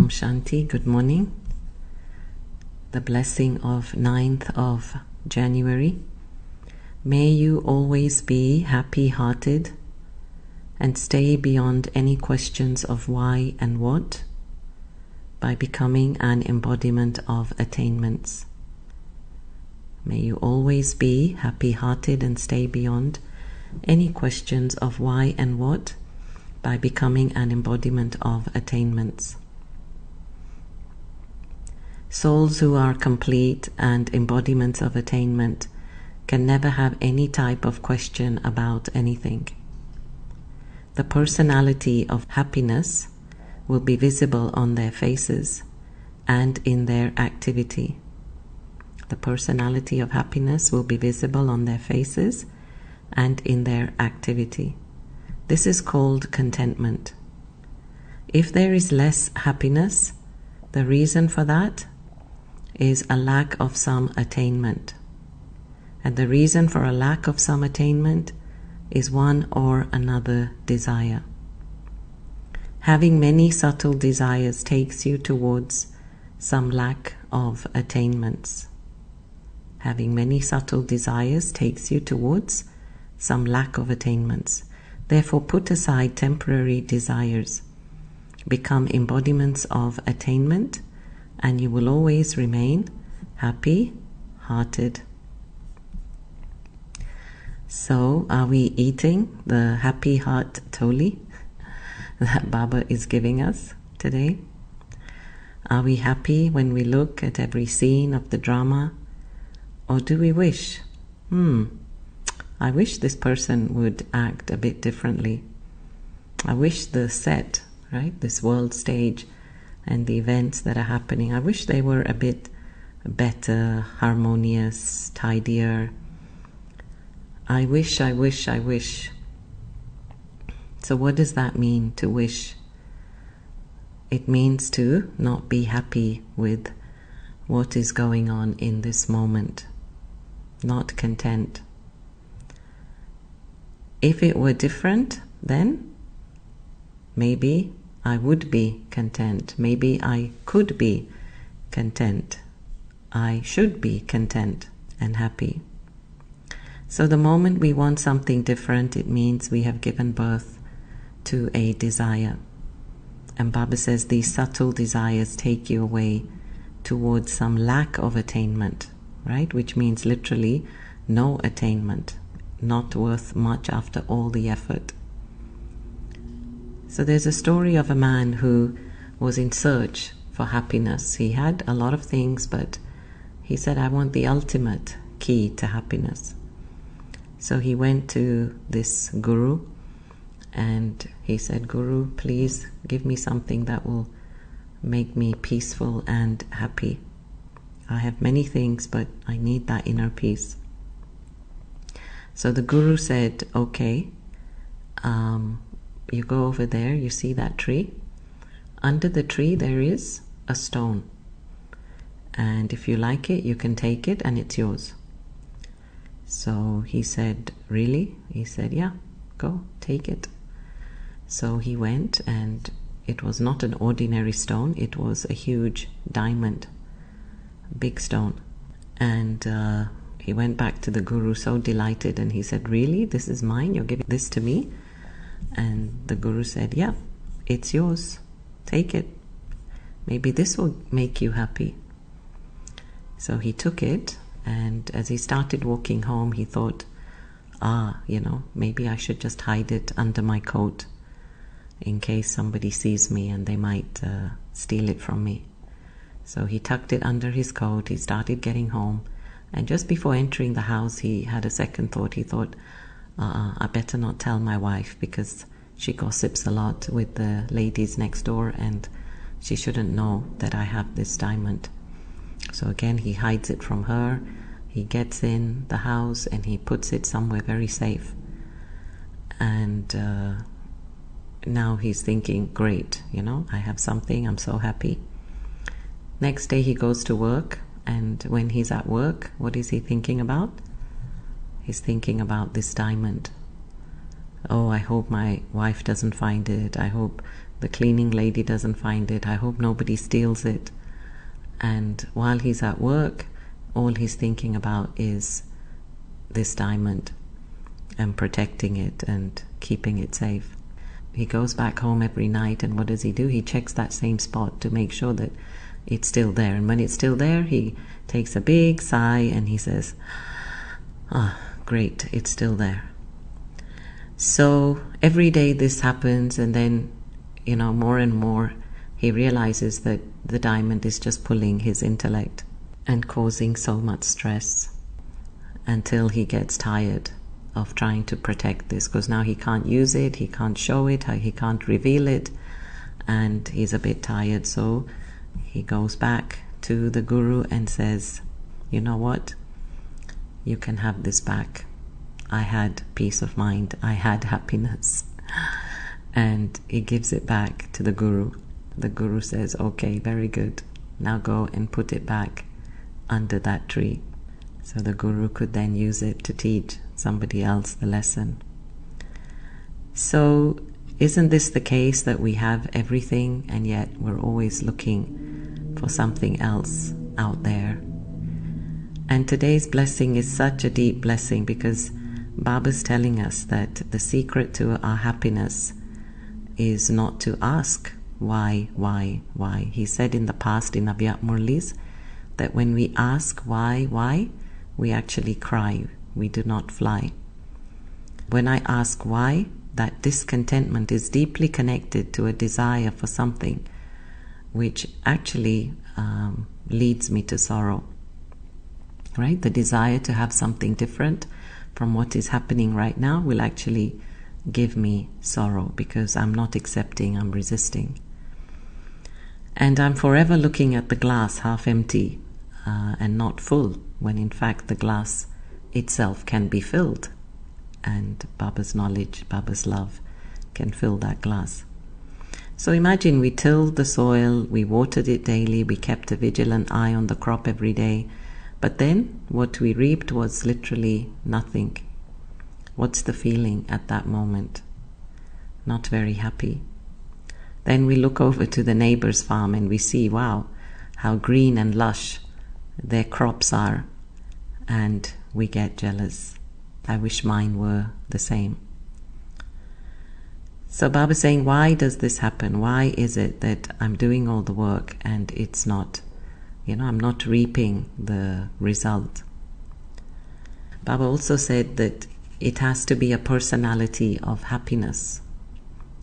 Om Shanti, good morning. The blessing of 9th of January. May you always be happy-hearted and stay beyond any questions of why and what by becoming an embodiment of attainments. May you always be happy-hearted and stay beyond any questions of why and what by becoming an embodiment of attainments. Souls who are complete and embodiments of attainment can never have any type of question about anything. The personality of happiness will be visible on their faces and in their activity. The personality of happiness will be visible on their faces and in their activity. This is called contentment. If there is less happiness, the reason for that is a lack of some attainment. And the reason for a lack of some attainment is one or another desire. Having many subtle desires takes you towards some lack of attainments. Having many subtle desires takes you towards some lack of attainments. Therefore, put aside temporary desires. Become embodiments of attainment, and you will always remain happy-hearted. So, are we eating the happy heart toli that Baba is giving us today? Are we happy when we look at every scene of the drama? Or do we wish, I wish this person would act a bit differently. I wish the set, right, this world stage and the events that are happening, I wish they were a bit better, harmonious, tidier. I wish. So what does that mean, to wish? It means to not be happy with what is going on in this moment, not content. If it were different, then maybe I would be content. Maybe I could be content. I should be content and happy. So the moment we want something different, it means we have given birth to a desire. And Baba says these subtle desires take you away towards some lack of attainment, right? Which means literally no attainment, not worth much after all the effort. So there's a story of a man who was in search for happiness. He had a lot of things, but he said, I want the ultimate key to happiness. So he went to this guru and he said, Guru, please give me something that will make me peaceful and happy. I have many things, but I need that inner peace. So the Guru said, okay, you go over there, you see that tree? Under the tree there is a stone. And if you like it, you can take it and it's yours. So he said, really? He said, yeah, go, take it. So he went, and it was not an ordinary stone, it was a huge diamond, big stone. And he went back to the Guru so delighted, and he said, really? This is mine? You're giving this to me? And the Guru said, yeah, it's yours. Take it. Maybe this will make you happy. So he took it, and as he started walking home, he thought, maybe I should just hide it under my coat in case somebody sees me and they might steal it from me. So he tucked it under his coat, he started getting home, and just before entering the house, he had a second thought. He thought, I better not tell my wife because she gossips a lot with the ladies next door and she shouldn't know that I have this diamond. So again, he hides it from her. He gets in the house and he puts it somewhere very safe. And now he's thinking, great, I have something, I'm so happy. Next day he goes to work, and when he's at work, what is he thinking about? He's thinking about this diamond. Oh, I hope my wife doesn't find it. I hope The cleaning lady doesn't find it. I hope nobody steals it. And while he's at work, all he's thinking about is this diamond and protecting it and keeping it safe. He goes back home every night, and what does he do? He checks that same spot to make sure that it's still there. And when it's still there, he takes a big sigh and he says, "Ah, great, it's still there." So every day this happens, and then, more and more he realizes that the diamond is just pulling his intellect and causing so much stress, until he gets tired of trying to protect this, because now he can't use it, he can't show it, he can't reveal it, and he's a bit tired. So he goes back to the guru and says, "You know what? You can have this back. I had peace of mind, I had happiness." And he gives it back to the guru. The guru says, "Okay, very good. Now go and put it back under that tree." So the guru could then use it to teach somebody else the lesson. So isn't this the case, that we have everything and yet we're always looking for something else out there? And today's blessing is such a deep blessing, because Baba's telling us that the secret to our happiness is not to ask why. He said in the past in Abhyat Murlis that when we ask why, we actually cry, we do not fly. When I ask why, that discontentment is deeply connected to a desire for something, which actually leads me to sorrow. Right? The desire to have something different from what is happening right now will actually give me sorrow, because I'm not accepting, I'm resisting. And I'm forever looking at the glass half empty and not full, when in fact the glass itself can be filled, and Baba's knowledge, Baba's love can fill that glass. So imagine we tilled the soil, we watered it daily, we kept a vigilant eye on the crop every day, but then what we reaped was literally nothing. What's the feeling at that moment? Not very happy. Then we look over to the neighbor's farm and we see, wow, how green and lush their crops are, and we get jealous. I wish mine were the same. So Baba's saying, why does this happen? Why is it that I'm doing all the work and it's not, I'm not reaping the result? Baba also said that it has to be a personality of happiness.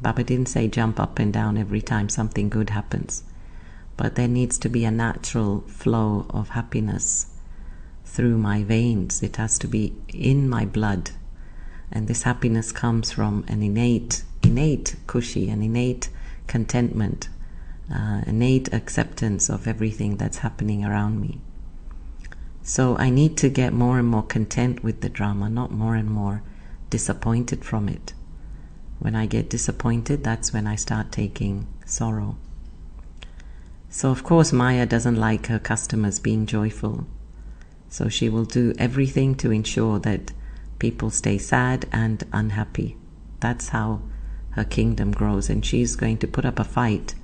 Baba didn't say jump up and down every time something good happens, but there needs to be a natural flow of happiness through my veins. It has to be in my blood, and this happiness comes from an innate kushi, an innate contentment, innate acceptance of everything that's happening around me. So I need to get more and more content with the drama, not more and more disappointed from it. When I get disappointed, that's when I start taking sorrow. So of course Maya doesn't like her customers being joyful. So she will do everything to ensure that people stay sad and unhappy. That's how her kingdom grows, and she's going to put up a fight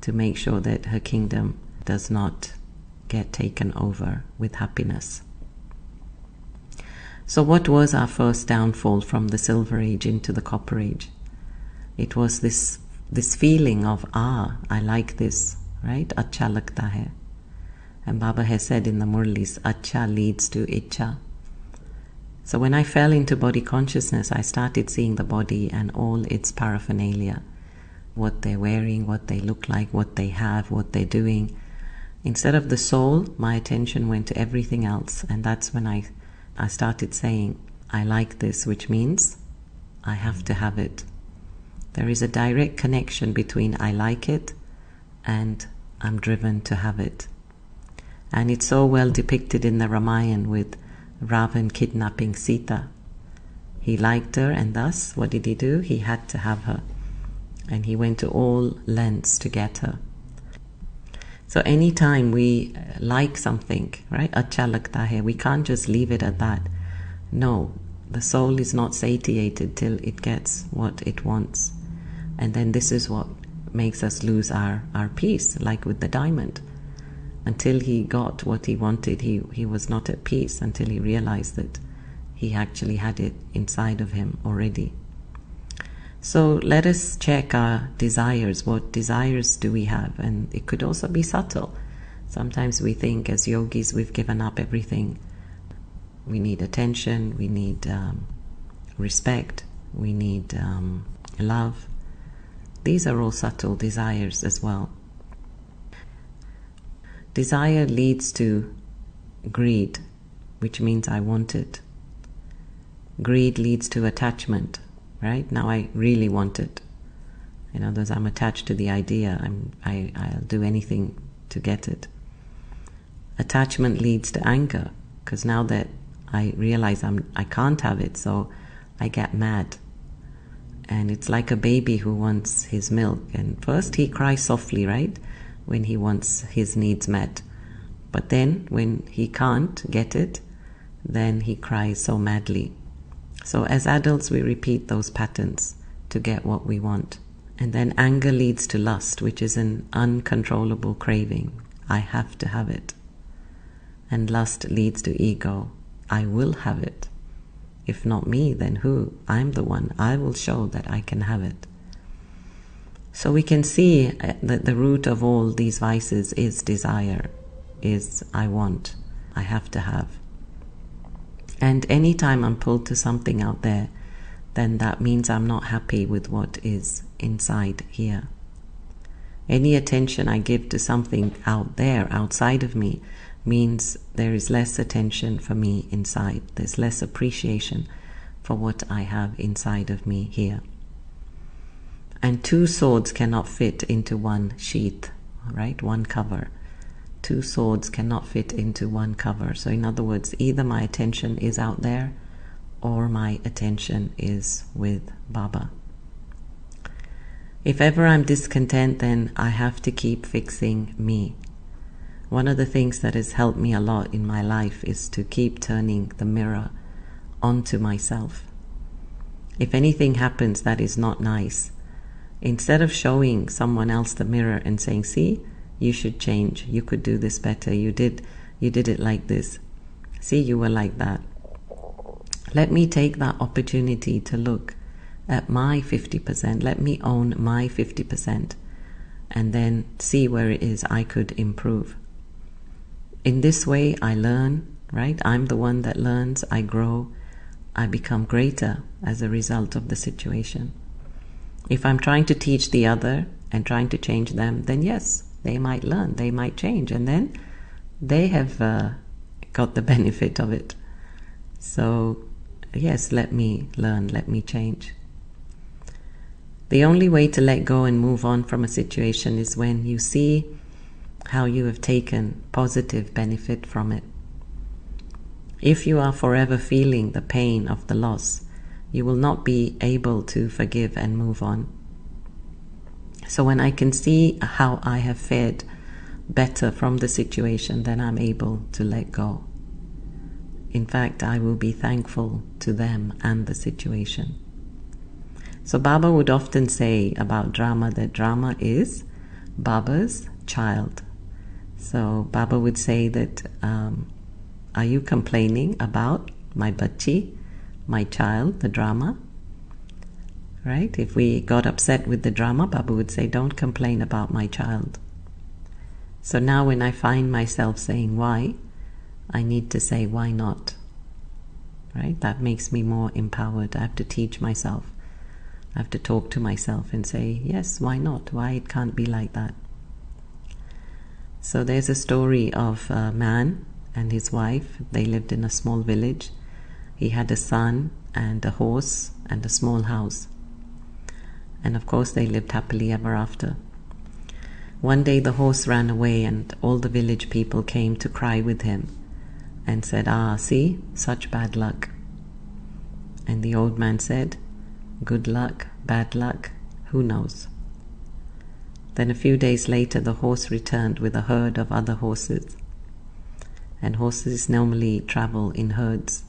to make sure that her kingdom does not get taken over with happiness. So what was our first downfall from the Silver Age into the Copper Age? It was this feeling of, I like this, right? Acha lagta hai. And Baba has said in the Murlis, Acha leads to Icha. So when I fell into body consciousness, I started seeing the body and all its paraphernalia, what they're wearing, what they look like, what they have, what they're doing. Instead of the soul, my attention went to everything else, and that's when I started saying, I like this, which means I have to have it. There is a direct connection between I like it and I'm driven to have it. And it's so well depicted in the Ramayana with Ravan kidnapping Sita. He liked her, and thus, what did he do? He had to have her. And he went to all lengths to get her. So anytime we like something, right? Acha lagta hai, we can't just leave it at that. No, the soul is not satiated till it gets what it wants. And then this is what makes us lose our peace, like with the diamond. Until he got what he wanted, he was not at peace until he realized that he actually had it inside of him already. So let us check our desires. What desires do we have? And it could also be subtle. Sometimes we think as yogis we've given up everything. We need attention, we need respect, we need love. These are all subtle desires as well. Desire leads to greed, which means I want it. Greed leads to attachment, right? Now I really want it. In other words, I'm attached to the idea. I'll do anything to get it. Attachment leads to anger, because now that I realize I can't have it, so I get mad. And it's like a baby who wants his milk. And first he cries softly, right? When he wants his needs met. But then when he can't get it, then he cries so madly. So as adults we repeat those patterns to get what we want. And then anger leads to lust, which is an uncontrollable craving. I have to have it. And lust leads to ego. I will have it. If not me, then who? I'm the one. I will show that I can have it. So we can see that the root of all these vices is desire, is I want, I have to have. And anytime I'm pulled to something out there, then that means I'm not happy with what is inside here. Any attention I give to something out there, outside of me, means there is less attention for me inside. There's less appreciation for what I have inside of me here. And two swords cannot fit into one sheath, right? One cover. Two swords cannot fit into one cover. So in other words, either my attention is out there or my attention is with Baba. If ever I'm discontent, then I have to keep fixing me. One of the things that has helped me a lot in my life is to keep turning the mirror onto myself. If anything happens that is not nice, instead of showing someone else the mirror and saying, see, you should change, you could do this better, you did it like this, see, you were like that. Let me take that opportunity to look at my 50%, let me own my 50%, and then see where it is I could improve. In this way I learn, right? I'm the one that learns, I grow, I become greater as a result of the situation. If I'm trying to teach the other and trying to change them, then yes, they might learn, they might change, and then they have got the benefit of it. So yes, let me learn, let me change. The only way to let go and move on from a situation is when you see how you have taken positive benefit from it. If you are forever feeling the pain of the loss, you will not be able to forgive and move on. So when I can see how I have fared better from the situation, then I'm able to let go. In fact, I will be thankful to them and the situation. So Baba would often say about drama that drama is Baba's child. So Baba would say that, are you complaining about my bachchi, my child, the drama? Right? If we got upset with the drama, Baba would say, don't complain about my child. So now when I find myself saying why, I need to say why not. Right? That makes me more empowered. I have to teach myself. I have to talk to myself and say, yes, why not? Why it can't be like that? So there's a story of a man and his wife. They lived in a small village. He had a son and a horse and a small house. And of course they lived happily ever after. One day the horse ran away and all the village people came to cry with him and said, see, such bad luck. And the old man said, good luck, bad luck, who knows? Then a few days later the horse returned with a herd of other horses. And horses normally travel in herds.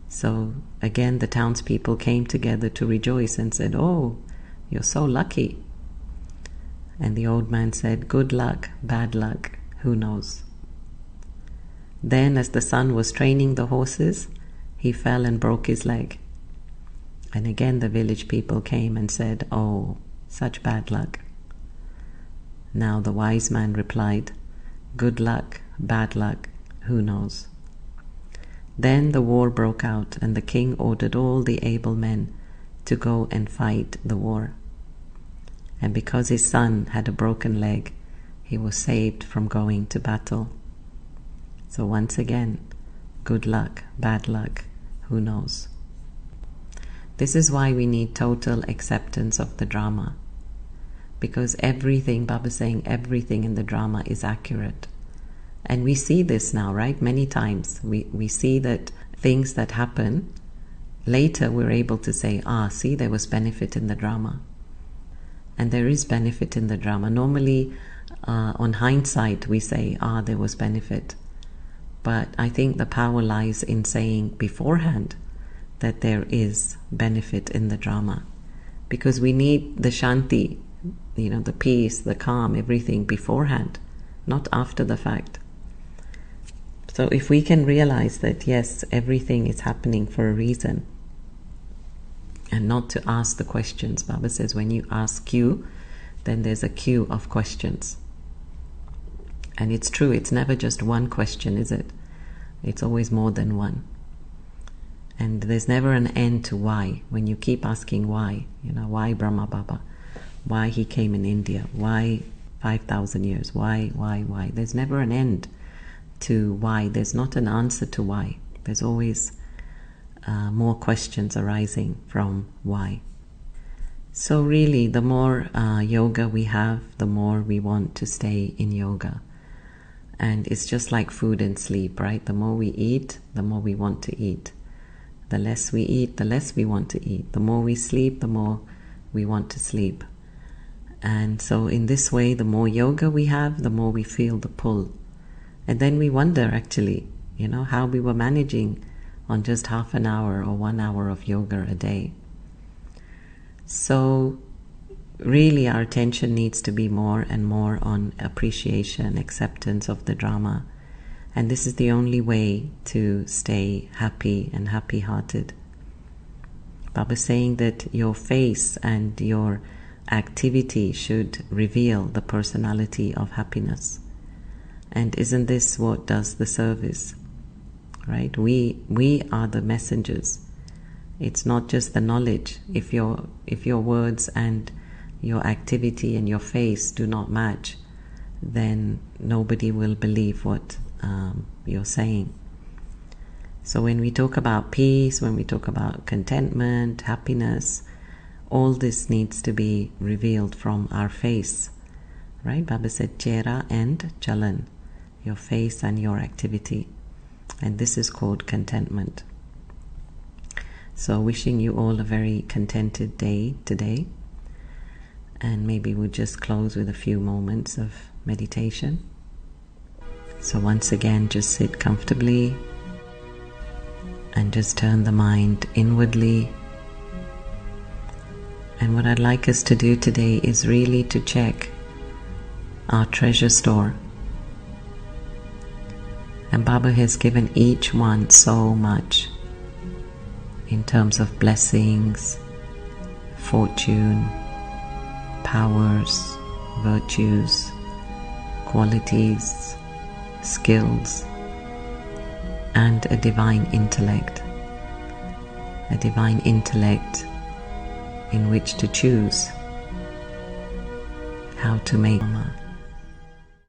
So again the townspeople came together to rejoice and said, oh, you're so lucky. And the old man said, "Good luck, bad luck, who knows?" Then, as the son was training the horses, he fell and broke his leg. And again the village people came and said, "Oh, such bad luck." Now the wise man replied, "Good luck, bad luck, who knows?" Then the war broke out, and the king ordered all the able men to go and fight the war. And because his son had a broken leg, he was saved from going to battle. So once again, good luck, bad luck, who knows? This is why we need total acceptance of the drama. Because everything, Baba's saying, everything in the drama is accurate. And we see this now, right? Many times. We see that things that happen, later we're able to say, see, there was benefit in the drama. And there is benefit in the drama. Normally, on hindsight, we say, there was benefit. But I think the power lies in saying beforehand that there is benefit in the drama. Because we need the shanti, the peace, the calm, everything beforehand, not after the fact. So if we can realize that, yes, everything is happening for a reason, and not to ask the questions. Baba says when you ask Q, then there's a queue of questions. And it's true, it's never just one question, is it? It's always more than one. And there's never an end to why. When you keep asking why, why Brahma Baba? Why he came in India? Why 5,000 years? Why? There's never an end to why. There's not an answer to why. There's always more questions arising from why. So really, the more yoga we have, the more we want to stay in yoga. And it's just like food and sleep, right? The more we eat, the more we want to eat. The less we eat, the less we want to eat. The more we sleep, the more we want to sleep. And so in this way, the more yoga we have, the more we feel the pull. And then we wonder, actually, how we were managing on just half an hour or 1 hour of yoga a day. So really our attention needs to be more and more on appreciation, acceptance of the drama. And this is the only way to stay happy and happy-hearted. Baba is saying that your face and your activity should reveal the personality of happiness. And isn't this what does the service? Right? We are the messengers. It's not just the knowledge. If your words and your activity and your face do not match, then nobody will believe what you're saying. So when we talk about peace, when we talk about contentment, happiness, all this needs to be revealed from our face. Right? Baba said chehra and chalan, your face and your activity. And this is called contentment. So wishing you all a very contented day today. And maybe we'll just close with a few moments of meditation. So once again, just sit comfortably and just turn the mind inwardly. And what I'd like us to do today is really to check our treasure store. And Baba has given each one so much in terms of blessings, fortune, powers, virtues, qualities, skills, and a divine intellect. A divine intellect in which to choose how to make Dharma.